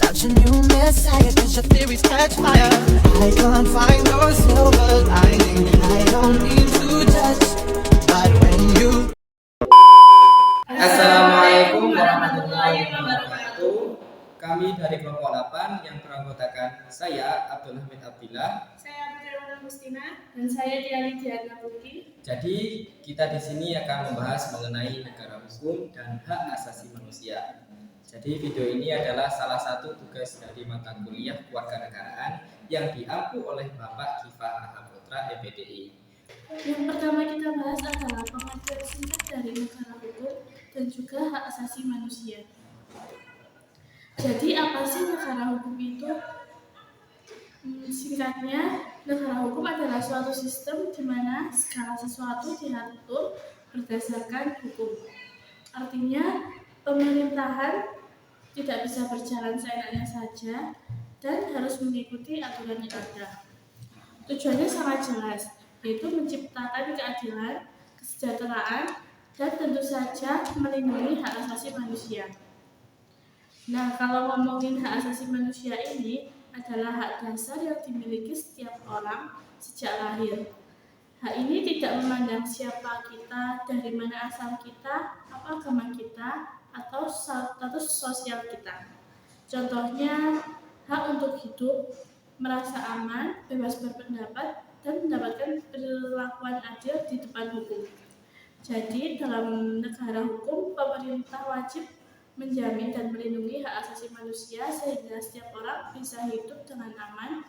Such a new messiah, cause your theories catch fire. I can't find no silver lining. I don't mean to judge, but when you Assalamualaikum warahmatullahi wabarakatuh. Kami dari kelompok 8 yang beranggotakan saya Abdul Hamid Abdillah, saya Abdul Mustina, dan saya Diani Diana Putri. Jadi kita di sini akan membahas mengenai negara hukum dan hak asasi manusia. Jadi video ini adalah salah satu tugas dari mata kuliah kewarganegaraan yang diampu oleh Bapak Kifah Ahaputra MPDI. Yang pertama kita bahas adalah pengertian singkat dari negara hukum dan juga hak asasi manusia. Jadi apa sih negara hukum itu? Singkatnya, negara hukum adalah suatu sistem di mana segala sesuatu diatur berdasarkan hukum. Artinya, pemerintahan tidak bisa berjalan seenaknya saja dan harus mengikuti aturan yang ada. Tujuannya sangat jelas, yaitu menciptakan keadilan, kesejahteraan, dan tentu saja melindungi hak asasi manusia. Nah, kalau ngomongin hak asasi manusia ini adalah hak dasar yang dimiliki setiap orang sejak lahir. Hak ini tidak memandang siapa kita, dari mana asal kita, apa agama kita, atau status sosial kita. Contohnya, hak untuk hidup, merasa aman, bebas berpendapat, dan mendapatkan perlakuan adil di depan hukum. Jadi, dalam negara hukum, pemerintah wajib menjamin dan melindungi hak asasi manusia sehingga setiap orang bisa hidup dengan aman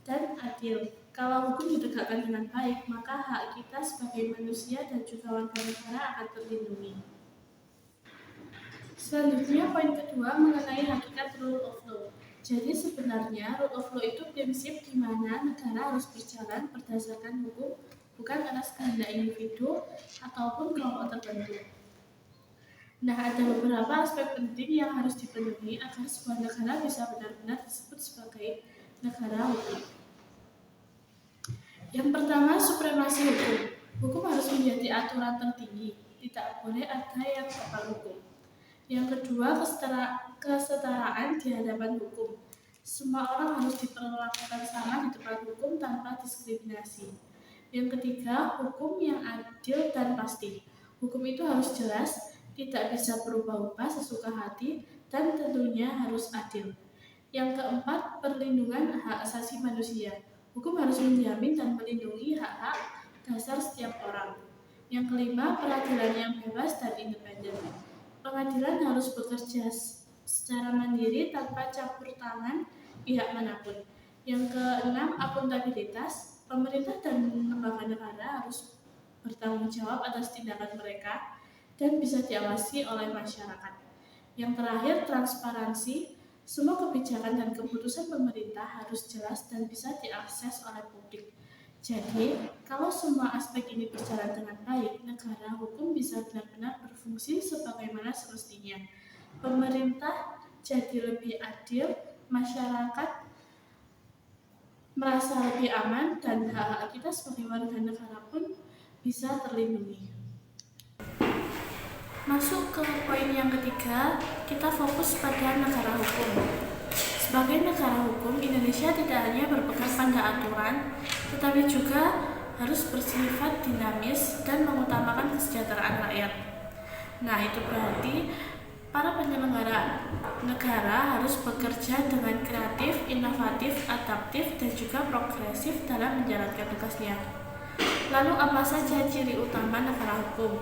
dan adil. Kalau hukum ditegakkan dengan baik, maka hak kita sebagai manusia dan juga warga negara akan terlindungi. Selanjutnya, poin kedua mengenai hakikat rule of law. Jadi sebenarnya rule of law itu prinsip di mana negara harus berjalan berdasarkan hukum, bukan atas kehendak individu ataupun kelompok tertentu. Nah, ada beberapa aspek penting yang harus dipenuhi agar sebuah negara bisa benar-benar disebut sebagai negara hukum. Yang pertama, supremasi hukum. Hukum harus menjadi aturan tertinggi, tidak boleh ada yang kebal hukum. Yang kedua, kesetaraan di hadapan hukum. Semua orang harus diperlakukan sama di depan hukum tanpa diskriminasi. Yang ketiga, hukum yang adil dan pasti. Hukum itu harus jelas, tidak bisa berubah-ubah sesuka hati, dan tentunya harus adil. Yang keempat, perlindungan hak asasi manusia. Hukum harus menjamin dan melindungi hak-hak dasar setiap orang. Yang kelima, peradilan yang bebas dan independen. Pengadilan harus bekerja secara mandiri tanpa campur tangan pihak manapun. Yang keenam, akuntabilitas. Pemerintah dan lembaga negara harus bertanggung jawab atas tindakan mereka dan bisa diawasi oleh masyarakat. Yang terakhir, transparansi. Semua kebijakan dan keputusan pemerintah harus jelas dan bisa diakses oleh publik. Jadi, kalau semua aspek ini berjalan dengan baik, negara hukum bisa benar-benar berfungsi sebagaimana semestinya. Pemerintah jadi lebih adil, masyarakat merasa lebih aman, dan hak-hak kita sebagai warga negara pun bisa terlindungi. Masuk ke poin yang ketiga, kita fokus pada negara hukum. Sebagai negara hukum, Indonesia tidak hanya berpegang pada aturan, tetapi juga harus bersifat dinamis dan mengutamakan kesejahteraan rakyat. Nah, itu berarti para penyelenggara negara harus bekerja dengan kreatif, inovatif, adaptif, dan juga progresif dalam menjalankan tugasnya. Lalu apa saja ciri utama negara hukum?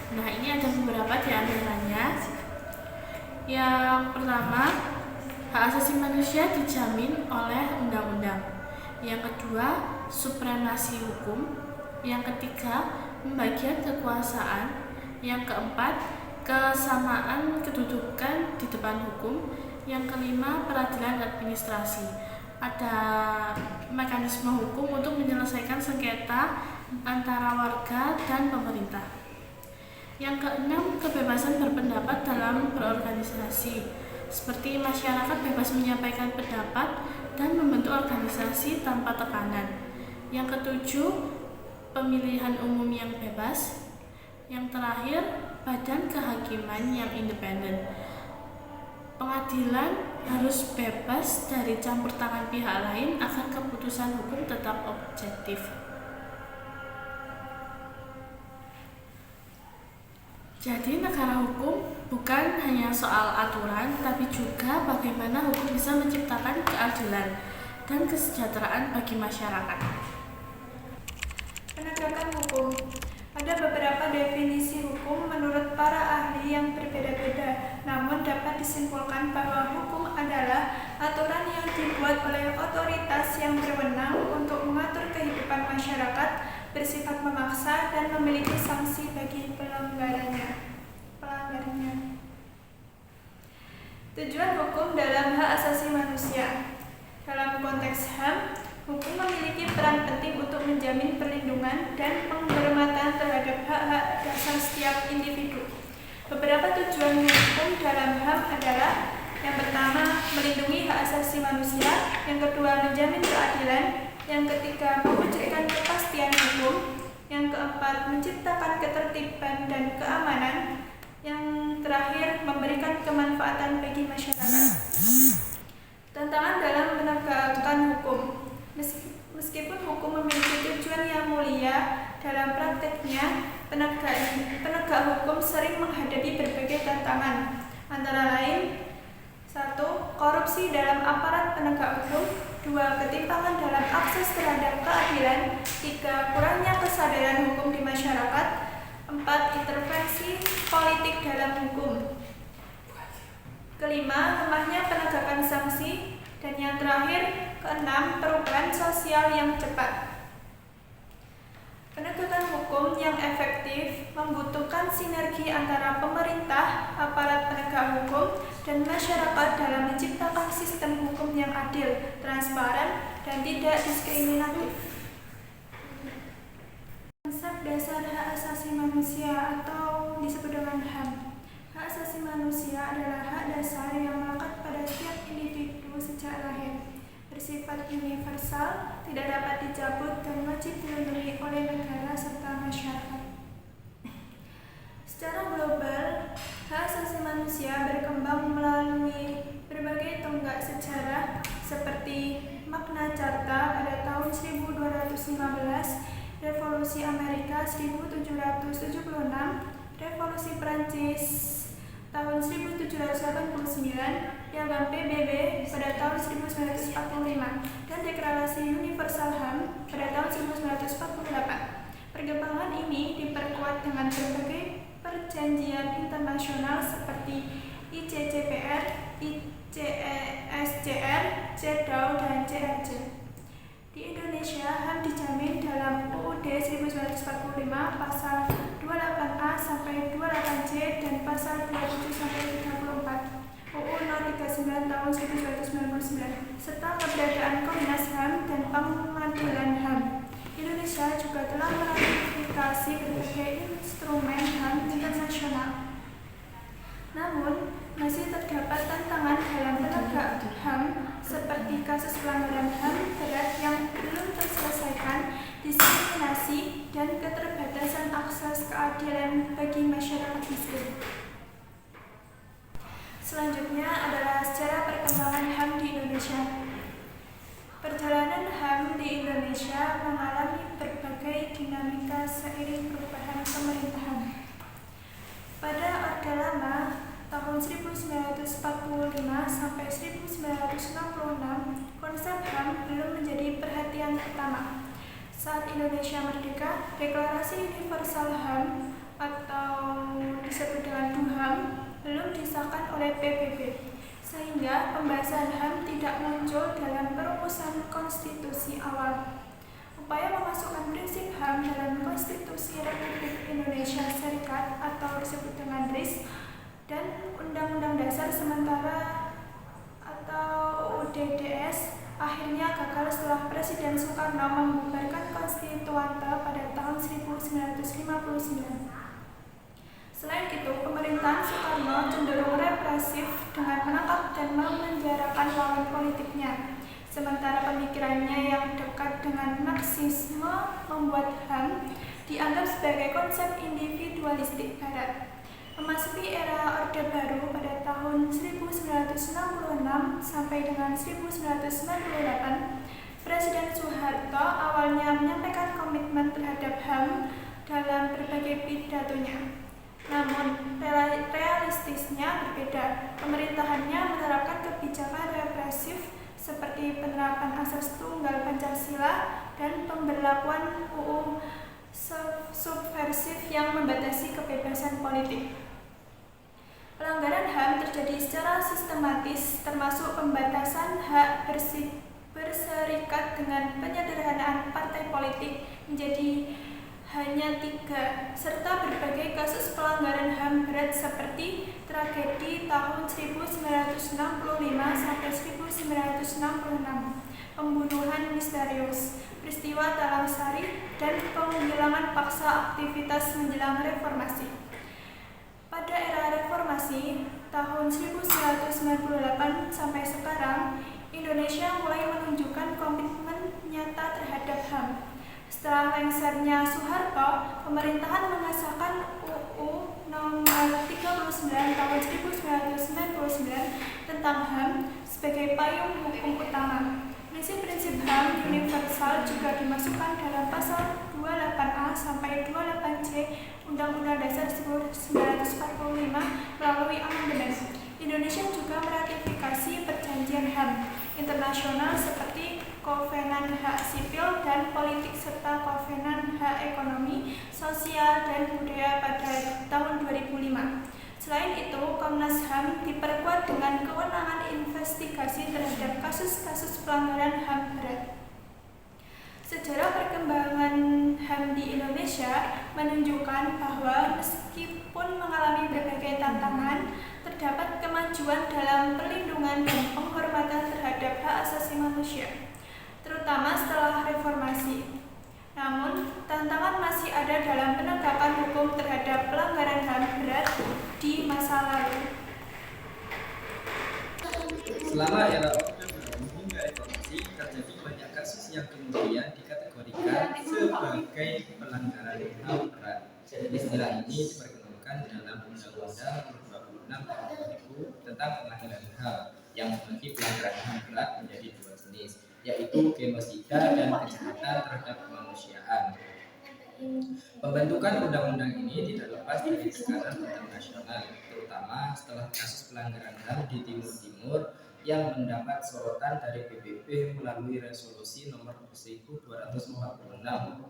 Nah, ini ada beberapa di antaranya. Yang pertama, hak asasi manusia dijamin oleh undang-undang. Yang kedua, supremasi hukum. Yang ketiga, pembagian kekuasaan. Yang keempat, kesamaan kedudukan di depan hukum. Yang kelima, peradilan administrasi. Ada mekanisme hukum untuk menyelesaikan sengketa antara warga dan pemerintah. Yang keenam, kebebasan berpendapat dalam berorganisasi, seperti masyarakat bebas menyampaikan pendapat dan membentuk organisasi tanpa tekanan. Yang ketujuh, pemilihan umum yang bebas. Yang terakhir, badan kehakiman yang independen. Pengadilan harus bebas dari campur tangan pihak lain agar keputusan hukum tetap objektif. Jadi negara hukum bukan hanya soal aturan, tapi juga bagaimana hukum bisa menciptakan keadilan dan kesejahteraan bagi masyarakat. Penegakan hukum. Ada beberapa definisi hukum menurut para ahli yang berbeda-beda, namun dapat disimpulkan bahwa hukum adalah aturan yang dibuat oleh otoritas yang berwenang untuk mengatur kehidupan masyarakat, bersifat memaksa, dan memiliki sanksi bagi pelanggarannya. Tujuan hukum dalam hak asasi manusia. Dalam konteks HAM, hukum memiliki peran penting untuk menjamin perlindungan dan penghormatan terhadap hak-hak dasar setiap individu. Beberapa tujuan hukum dalam HAM adalah: yang pertama, melindungi hak asasi manusia; yang kedua, menjamin keadilan; yang ketiga, mewujudkan kepastian hukum; yang keempat, menciptakan ketertiban dan keamanan; yang terakhir, memberikan kemanfaatan bagi masyarakat. Tantangan dalam menegakkan hukum. Meskipun hukum memiliki tujuan yang mulia, dalam prakteknya penegak hukum sering menghadapi berbagai tantangan, antara lain: 1. Korupsi dalam aparat penegak hukum; 2. Ketimpangan dalam akses terhadap keadilan; 3. Kurangnya kesadaran hukum di masyarakat; 4. Intervensi politik dalam hukum; kelima, lemahnya penegakan sanksi; dan yang terakhir, keenam, perubahan sosial yang cepat. Penegakan hukum yang efektif membutuhkan sinergi antara pemerintah, aparat penegak hukum, dan masyarakat dalam menciptakan sistem hukum yang adil, transparan, dan tidak diskriminatif. Konsep dasar hak asasi manusia atau disebut dengan HAM. Hak asasi manusia adalah hak dasar yang melekat pada setiap individu sejak lahir, bersifat universal, tidak dapat dicabut, dan wajib dilindungi oleh negara serta masyarakat. Secara global, hak asasi manusia berkembang melalui berbagai tonggak sejarah seperti Magna Carta pada tahun 1215, Revolusi Amerika 1776, Revolusi Prancis tahun 1789, Piagam PBB pada tahun 1945, dan Deklarasi Universal HAM pada tahun 1948. Perkembangan ini diperkuat dengan berbagai perjanjian internasional seperti ICCPR, ICSCR, CEDAW, dan CRC. Di Indonesia, HAM dijamin dalam UUD 1945 pasal 28A sampai 28C dan pasal 27 sampai 34, UU No. 39 tahun 1999, serta keberadaan Komnas HAM dan Pengadilan HAM. Indonesia juga telah meratifikasi berbagai instrumen HAM internasional. Namun, masih terdapat tantangan dalam penegak HAM seperti kasus pelanggaran HAM berat yang belum terselesaikan, diskriminasi, dan keterbatasan akses keadilan bagi masyarakat miskin. Selanjutnya adalah sejarah perkembangan HAM di Indonesia. Perjalanan HAM di Indonesia mengalami berbagai dinamika seiring perubahan pemerintahan. Pada Orde Lama tahun 1945 sampai 1966, konsep HAM belum menjadi perhatian utama. Saat Indonesia merdeka, Deklarasi Universal HAM atau disebut dengan DUHAM belum disahkan oleh PBB, sehingga pembahasan HAM tidak muncul dalam perumusan konstitusi awal. Upaya memasukkan prinsip HAM dalam Konstitusi Republik Indonesia Serikat atau disebut dengan RIS dan Undang-Undang Dasar Sementara atau UUD-DS akhirnya gagal setelah Presiden Soekarno membubarkan Konstituante pada tahun 1959. Selain itu, pemerintahan Soekarno cenderung represif dengan menangkap dan memenjarakan lawan politiknya. Sementara pemikirannya yang dekat dengan Marxisme membuat HAM dianggap sebagai konsep individualistik Barat. Memasuki era Orde Baru pada tahun 1966 sampai dengan 1998, Presiden Soeharto awalnya menyampaikan komitmen terhadap HAM dalam berbagai pidatonya. Namun, realistisnya berbeda. Pemerintahannya menerapkan kebijakan represif seperti penerapan asas tunggal Pancasila dan pemberlakuan UU subversif yang membatasi kebebasan politik. Pelanggaran HAM terjadi secara sistematis, termasuk pembatasan hak berserikat dengan penyederhanaan partai politik menjadi hanya 3, serta berbagai kasus pelanggaran HAM berat seperti tragedi tahun 1965 sampai 1966, pembunuhan misterius, peristiwa Talang Sari, dan penghilangan paksa aktivitas menjelang reformasi. Pada era reformasi tahun 1998 sampai sekarang, Indonesia mulai menunjukkan komitmen nyata terhadap HAM. Setelah lengsernya Soeharto, pemerintahan mengesahkan UU Nomor 39 Tahun 1999 tentang HAM sebagai payung hukum utama. Prinsip-prinsip HAM universal juga dimasukkan dalam pasal 28A sampai 28C Undang-Undang Dasar 1945 melalui amandemen. Indonesia juga meratifikasi perjanjian HAM internasional seperti Kovenan Hak Sipil dan Politik serta Kovenan Hak Ekonomi, Sosial, dan Budaya pada tahun 2005. Selain itu, Komnas HAM diperkuat dengan kewenangan investigasi terhadap kasus-kasus pelanggaran HAM berat. Sejarah perkembangan HAM di Indonesia menunjukkan bahwa meskipun mengalami berbagai tantangan, terdapat kemajuan dalam perlindungan dan penghormatan terhadap hak asasi manusia, terutama setelah reformasi. Namun, tantangan masih ada dalam penegakan hukum terhadap pelanggaran HAM berat di masa lalu. Selama era Orde Baru hingga reformasi, terjadi banyak kasus yang kemudian dikategorikan sebagai pelanggaran HAM berat. Istilah ini diperkenalkan dalam Undang-Undang Nomor 26 Tahun 2000 tentang pelanggaran HAM yang membagi pelanggaran HAM berat menjadi 2 jenis, yaitu genosida dan kejahatan terhadap kemanusiaan. Pembentukan undang-undang ini tidak lepas dari tekanan internasional, terutama setelah kasus pelanggaran HAM di Timur Timur yang mendapat sorotan dari PBB melalui resolusi nomor 1246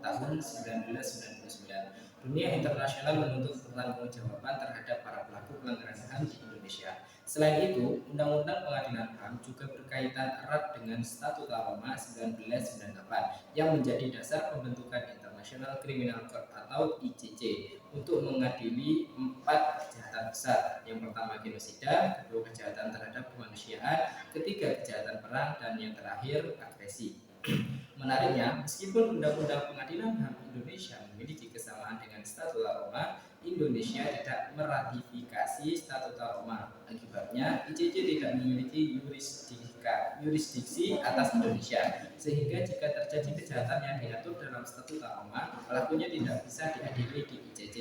tahun 1999. Dunia internasional menuntut pertanggungjawaban terhadap para pelaku pelanggaran HAM di Indonesia. Selain itu, Undang-Undang Pengadilan HAM juga berkaitan erat dengan Statuta Roma 1998 yang menjadi dasar pembentukan International Criminal Court atau ICC untuk mengadili 4 kejahatan besar. Yang pertama genosida, kedua kejahatan terhadap kemanusiaan, ketiga kejahatan perang, dan yang terakhir agresi. Menariknya, meskipun Undang-Undang Pengadilan HAM Indonesia memiliki kesamaan dengan Statuta Roma, Indonesia tidak meratifikasi Statuta Roma. Akibatnya, ICC tidak memiliki yurisdiksi atas Indonesia, sehingga jika terjadi kejahatan yang diatur dalam Statuta Roma, pelakunya tidak bisa diadili di ICC.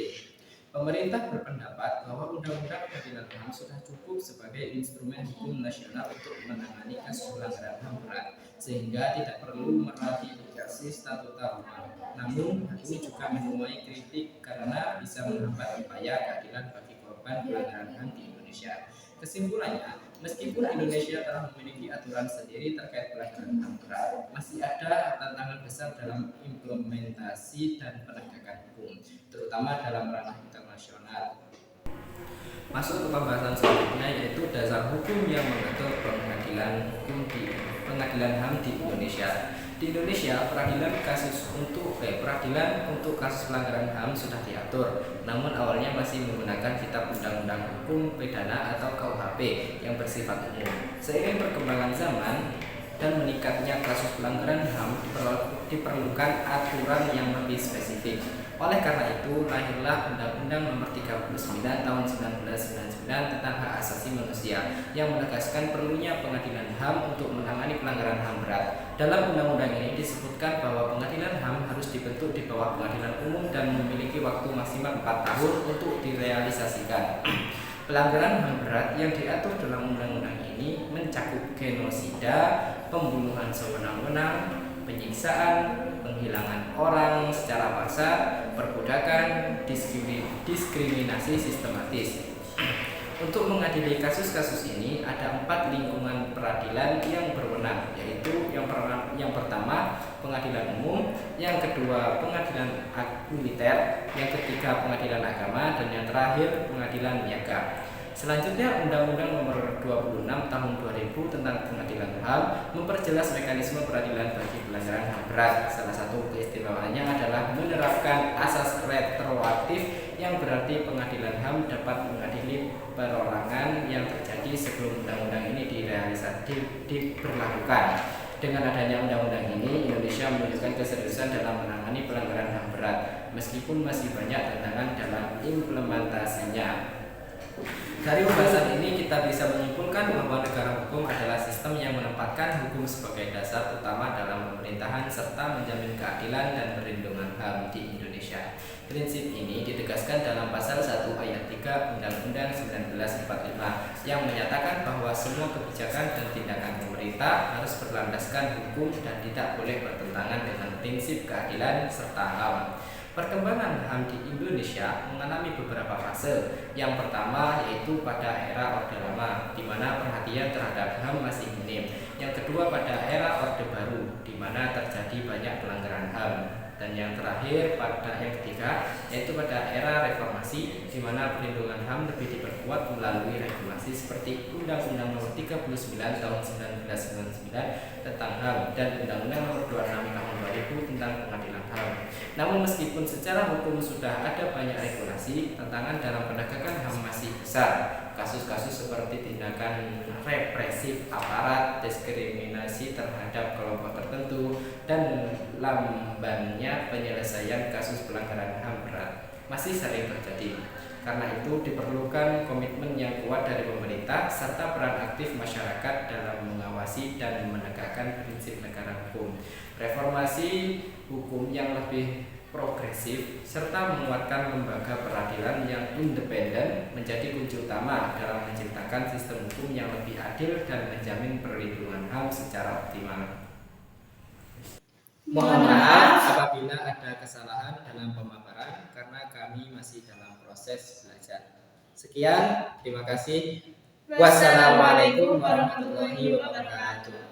Pemerintah berpendapat bahwa Undang-Undang Pengadilan HAM sudah cukup sebagai instrumen hukum nasional untuk menangani kasus pelanggaran HAM berat, sehingga tidak perlu meratifikasi Statuta Roma. Namun, hal ini juga menuai kritik karena bisa menghambat upaya keadilan bagi korban pelanggaran HAM di Indonesia. Kesimpulannya, meskipun Indonesia telah memiliki aturan sendiri terkait pelanggaran HAM berat, masih ada tantangan besar dalam implementasi dan penegakan hukum, terutama dalam ranah internasional. Masuk ke pembahasan selanjutnya, yaitu dasar hukum yang mengatur pengadilan HAM di Indonesia. Di Indonesia, peradilan untuk kasus pelanggaran HAM sudah diatur, namun awalnya masih menggunakan kitab undang-undang hukum pidana atau KUHP yang bersifat umum. Seiring perkembangan zaman dan meningkatnya kasus pelanggaran HAM, diperlukan aturan yang lebih spesifik. Oleh karena itu, lahirlah Undang-Undang Nomor 39 Tahun 1999 tentang Hak Asasi Manusia yang menegaskan perlunya pengadilan HAM untuk menangani pelanggaran HAM berat. Dalam undang-undang ini disebutkan bahwa pengadilan HAM harus dibentuk di bawah pengadilan umum dan memiliki waktu maksimal 4 tahun untuk direalisasikan. Pelanggaran HAM berat yang diatur dalam undang-undang ini mencakup genosida, pembunuhan sewenang-wenang, penyiksaan, penghilangan orang secara paksa, perbudakan, diskriminasi sistematis. Untuk mengadili kasus-kasus ini ada 4 lingkungan peradilan yang berwenang, yaitu yang pertama pengadilan umum, yang kedua pengadilan militer, yang ketiga pengadilan agama, dan yang terakhir pengadilan niaga. Selanjutnya, Undang-Undang Nomor 26 Tahun 2000 tentang Pengadilan HAM memperjelas mekanisme peradilan bagi pelanggaran HAM berat. Salah satu keistimewaannya adalah menerapkan asas retroaktif, yang berarti pengadilan HAM dapat mengadili perorangan yang terjadi sebelum undang-undang ini diberlakukan. Dengan adanya undang-undang ini, Indonesia menunjukkan keseriusan dalam menangani pelanggaran HAM berat, meskipun masih banyak tantangan dalam implementasinya. Dari pembahasan ini kita bisa menyimpulkan bahwa negara hukum adalah sistem yang menempatkan hukum sebagai dasar utama dalam pemerintahan serta menjamin keadilan dan perlindungan HAM di Indonesia. Prinsip ini ditegaskan dalam pasal 1 ayat 3 Undang-Undang 1945 yang menyatakan bahwa semua kebijakan dan tindakan pemerintah harus berlandaskan hukum dan tidak boleh bertentangan dengan prinsip keadilan serta HAM. Perkembangan HAM di Indonesia mengalami beberapa fase. Yang pertama yaitu pada era Orde Lama, di mana perhatian terhadap HAM masih minim. Yang kedua pada era Orde Baru, di mana terjadi banyak pelanggaran HAM. Dan yang terakhir yang ketiga yaitu pada era reformasi, di mana perlindungan HAM lebih diperkuat melalui regulasi seperti Undang-Undang Nomor 39 Tahun 1999 tentang HAM dan Undang-Undang Nomor 26 Tahun 2000 tentang Pengadilan HAM. Namun meskipun secara hukum sudah ada banyak regulasi, tantangan dalam penegakan HAM masih besar. Kasus-kasus seperti tindakan represif aparat, diskriminasi terhadap kelompok tertentu, dan lambannya penyelesaian kasus pelanggaran HAM berat masih sering terjadi. Karena itu diperlukan komitmen yang kuat dari pemerintah serta peran aktif masyarakat dalam mengawasi dan menegakkan prinsip negara hukum. Reformasi hukum yang lebih progresif serta menguatkan lembaga peradilan yang independen menjadi kunci utama dalam menciptakan sistem hukum yang lebih adil dan menjamin perlindungan HAM secara optimal. Mohon maaf apabila ada kesalahan dalam pemaparan karena kami masih dalam proses belajar. Sekian, terima kasih. Wassalamualaikum warahmatullahi wabarakatuh.